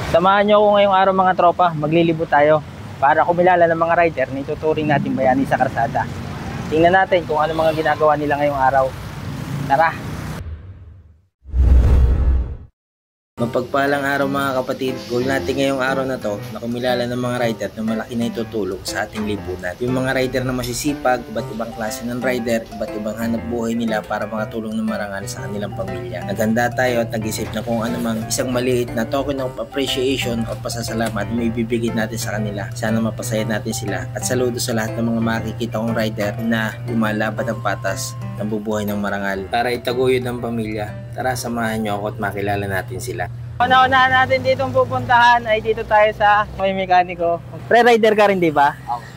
Samahan nyo ako ngayong araw mga tropa, maglilibot tayo para kumilala ng mga rider na ituturing natin bayani sa karsada. Tingnan natin kung ano mga ginagawa nila ngayong araw. Tara! Mapagpalang araw mga kapatid. Goal natin ngayong araw na to na kumilala ng mga rider na malaki na itutulong sa ating lipunan. Yung mga rider na masisipag, iba't ibang klase ng rider, iba't ibang hanap buhay nila para makatulong ng marangal sa kanilang pamilya. Naghanda tayo at nag-isip na kung ano mang isang maliit na token of appreciation o pasasalamat may ibibigay natin sa kanila. Sana mapasaya natin sila. At saludo sa lahat ng mga makikita kong rider na lumalaban ng patas ng bubuhay ng marangal para itaguyod ng pamilya. Tara, samahan nyo ako at makilala natin sila. Una-unahan natin dito pupuntahan ay dito tayo sa may mekaniko. Pre-rider ka rin, di ba? Okay.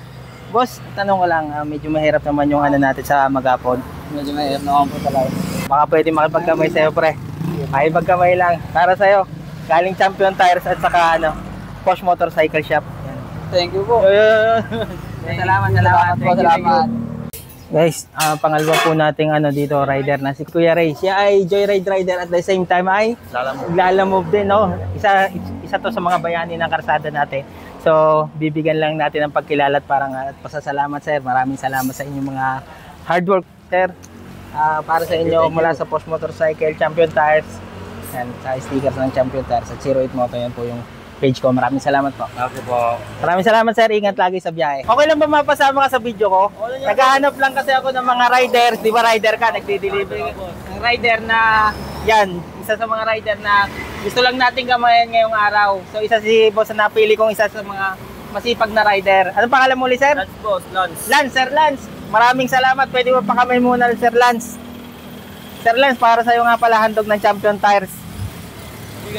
Boss, tanong ko lang, medyo mahirap naman yung ano natin sa Magapon. Medyo mahirap naman po talaga. Baka pwede makipagkamay sa'yo, pre. Makipagkamay lang. Para sa'yo, galing Champion Tires at saka Posh Motorcycle Shop. Yan. Thank you po. Salamat. Salamat. Guys, pangalawa po nating dito rider na si Kuya Ray. Siya ay joyride rider at the same time ay lalamove din, no? Isa to sa mga bayani ng karsada natin. So, bibigyan lang natin ng pagkilala at parang pasasalamat, sir. Maraming salamat sa inyong mga hard work, sir. Para sa inyo mula sa Posh Motorcycle, Champion Tires, and sa stickers ng Champion Tires at 08 Moto, yan po yung page ko. Maraming salamat po. Okay po. Maraming salamat, sir. Ingat lagi sa biyahe. Okay lang ba mapasama ka sa video ko? Naghahanap lang kasi ako ng mga riders. Di ba rider ka? Nagdi-deliver. Ang rider na yan. Isa sa mga rider na gusto lang natin gamayan ngayong araw. So isa si boss na napili kong isa sa mga masipag na rider. Anong pangalan mo ulit, sir? Lance boss, Lance. Lance, Sir Lance. Maraming salamat. Pwede mo pa kamay muna, Sir Lance. Sir Lance, para sa'yo nga pala handog ng Champion Tires.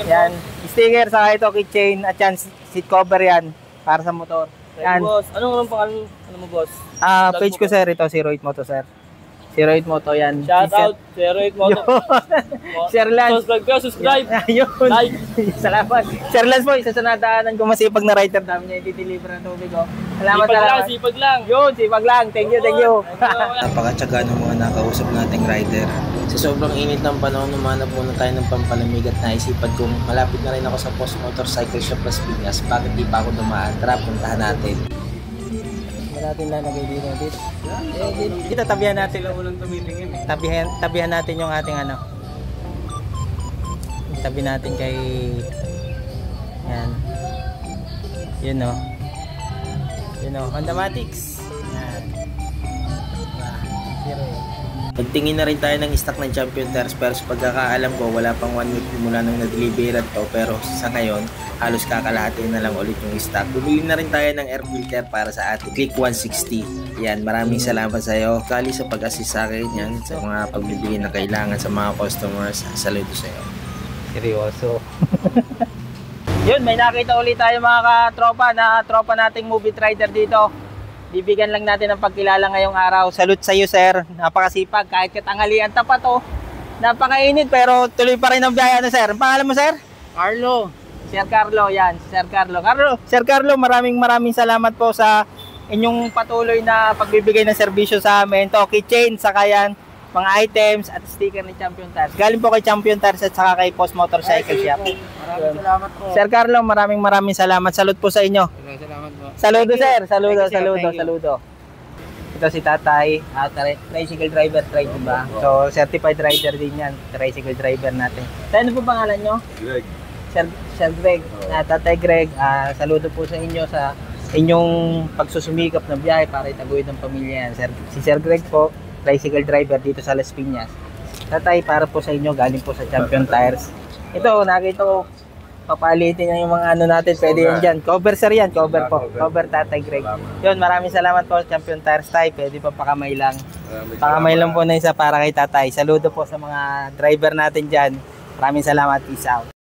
Yan. Sticker, saka ito keychain at yan, seat cover yan para sa motor. Yan. Boss, anong pangalan mo, boss? Page ko, sir, ito 08 Moto, sir. 08 Moto yan. Shout out 08 Moto. Sir Lance. Subscribe. Ayun. Like. Salamat. Sir Lance po, isa sa nadaanan ko masipag na rider namin niya i-deliver ng tubig. Salamat. Sipag lang. Yun, sipag lang. Thank you. Napakatsaga ng mga nakausap nating rider. Sa sobrang init ng panahon, umanap muna tayo ng pampalamig at naisipan kong malapit na rin ako sa Posh Motorcycle Shop Las Piñas. Bakit di pa ako dumaan? Tara, puntahan natin. Natin lalagay dito. Dito tabihan natin. Tabihan natin yung ating tabi natin kay yan. Yun o, Honda-matics. Yan. Zero. Nagtingin na rin tayo ng stock ng Champion Tires, pero sa pagkakaalam ko wala pang 1 week mula nung na-deliveran to, pero sa ngayon halos kakalahati na lang ulit yung stock. Bumili na rin tayo ng air filter para sa ating Click 160. Yan, maraming salamat sa iyo Kali sa pag-assist sa akin yan sa mga pagbibigay na kailangan sa mga customers. Saludo sa iyo. Seryoso. Yun, may nakita ulit tayo mga katropa na tropa nating movie rider dito. Bibigyan lang natin ng pagkilala ngayong araw. Salute sa iyo, sir. Napakasipag. Kahit katanghalian pa to. Napakainit pero tuloy pa rin ang biyahe sir. Ang pangalan mo, sir? Carlo. Sir Carlo, yan. Sir Carlo. Sir Carlo, maraming salamat po sa inyong patuloy na pagbibigay ng serbisyo sa amin. To, keychain, saka yan, mga items at sticker ng Champion Tires. Galing po kay Champion Tires at saka kay Posh Motorcycle Shop. Maraming salamat po. Sir Carlo, maraming salamat. Salute po sa inyo. Salamat po. Saludo, sir. Saludo. Ito si Tatay, tricycle driver, diba? So, certified rider din yan. Tricycle driver natin. Ano po pangalan nyo? Greg. Sir Greg. Tatay Greg, saludo po sa inyo sa inyong pagsusumikap na biyahe para itaguyod ng pamilya yan. Si Sir Greg po, tricycle driver dito sa Las Piñas. Tatay, para po sa inyo, galing po sa Champion Tires. Ito, nakita ko, papalitin niya yung mga natin, pwede yan dyan. Cover, sir, yan, cover po. Cover, Tatay Greg. Yun, maraming salamat po, Champion Tires, tay. Pwede pa pakamay lang. Pakamay lang po na isa para kay Tatay. Saludo po sa mga driver natin dyan. Maraming salamat, peace out.